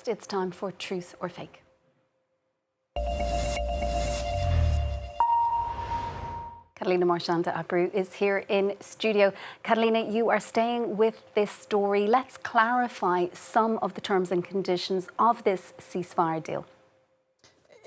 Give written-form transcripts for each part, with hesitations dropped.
next, it's time for Truth or Fake. Catalina Marchanta-Abreu is here in studio. Catalina, you are staying with this story. Let's clarify some of the terms and conditions of this ceasefire deal.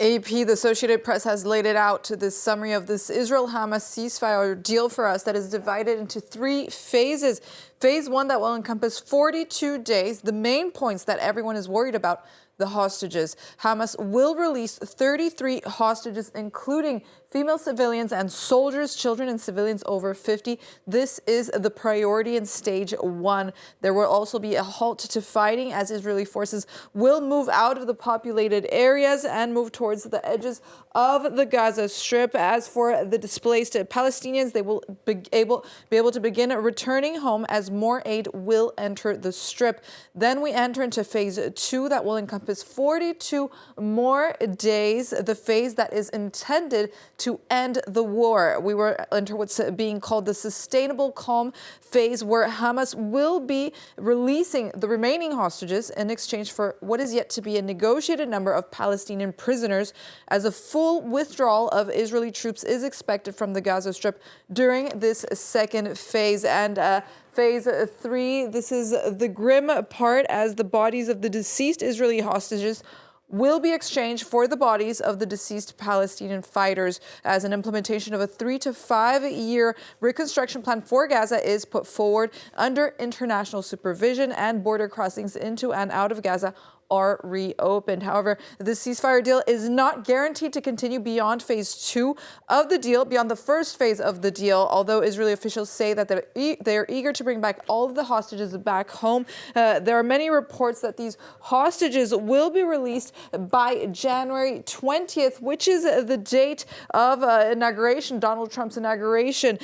AP, the Associated Press, has laid it out to this summary of this Israel-Hamas ceasefire deal for us that is divided into 3 phases. Phase 1 that will encompass 42 days. The main points that everyone is worried about: the hostages. Hamas will release 33 hostages, including female civilians and soldiers, children and civilians over 50. This is the priority in stage 1. There will also be a halt to fighting as Israeli forces will move out of the populated areas and move towards the edges of the Gaza Strip. As for the displaced Palestinians, they will be able to begin returning home as more aid will enter the Strip. Then we enter into phase 2 that will encompass 42 more days, the phase that is intended to end the war. We will enter what's being called the sustainable calm phase, where Hamas will be releasing the remaining hostages in exchange for what is yet to be a negotiated number of Palestinian prisoners, as a full withdrawal of Israeli troops is expected from the Gaza Strip during this second phase. And Phase 3, this is the grim part, as the bodies of the deceased Israeli hostages will be exchanged for the bodies of the deceased Palestinian fighters, as an implementation of a 3 to 5 year reconstruction plan for Gaza is put forward under international supervision, and border crossings into and out of Gaza are reopened. However, the ceasefire deal is not guaranteed to continue beyond phase 2 of the deal, beyond the first phase of the deal, although Israeli officials say that they're eager to bring back all of the hostages back home. There are many reports that these hostages will be released by January 20th, which is the date of inauguration, Donald Trump's inauguration.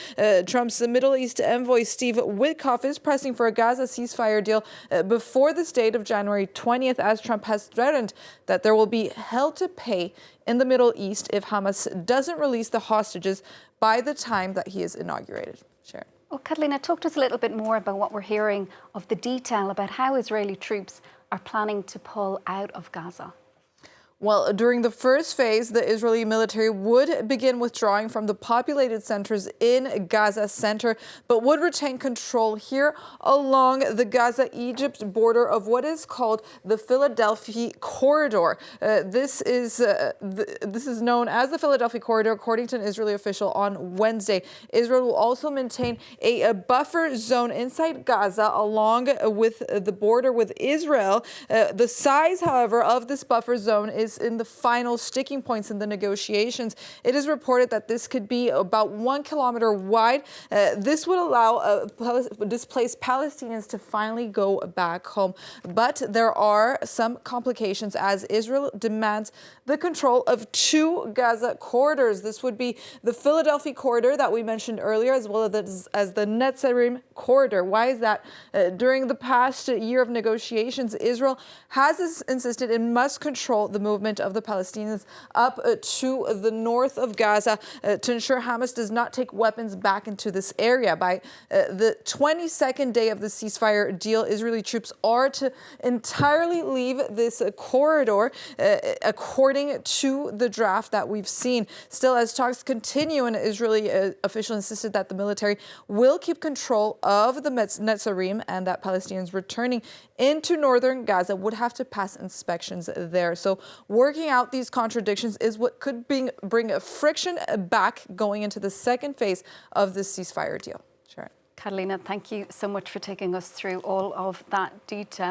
Trump's Middle East envoy Steve Witkoff is pressing for a Gaza ceasefire deal before this date of January 20th, as Trump has threatened that there will be hell to pay in the Middle East if Hamas doesn't release the hostages by the time that he is inaugurated. Sharon. Well, Catalina, talk to us a little bit more about what we're hearing of the detail about how Israeli troops are planning to pull out of Gaza. Well, during the first phase, the Israeli military would begin withdrawing from the populated centers in Gaza Center, but would retain control here along the Gaza-Egypt border of what is called the Philadelphia Corridor. This is known as the Philadelphia Corridor, according to an Israeli official on Wednesday. Israel will also maintain a buffer zone inside Gaza along with the border with Israel. The size, however, of this buffer zone is in the final sticking points in the negotiations. It is reported that this could be about 1 kilometer wide. This would allow displaced Palestinians to finally go back home. But there are some complications, as Israel demands the control of 2 Gaza corridors. This would be the Philadelphia corridor that we mentioned earlier, as well as the Netzarim corridor. Why is that? During the past year of negotiations, Israel has insisted it must control the movement of the Palestinians up to the north of Gaza to ensure Hamas does not take weapons back into this area. By the 22nd day of the ceasefire deal, Israeli troops are to entirely leave this corridor, according to the draft that we've seen. Still, as talks continue, an Israeli official insisted that the military will keep control of the Netzarim, and that Palestinians returning into northern Gaza would have to pass inspections there. So working out these contradictions is what could bring a friction back going into the second phase of this ceasefire deal. Sharon. Catalina, thank you so much for taking us through all of that detail.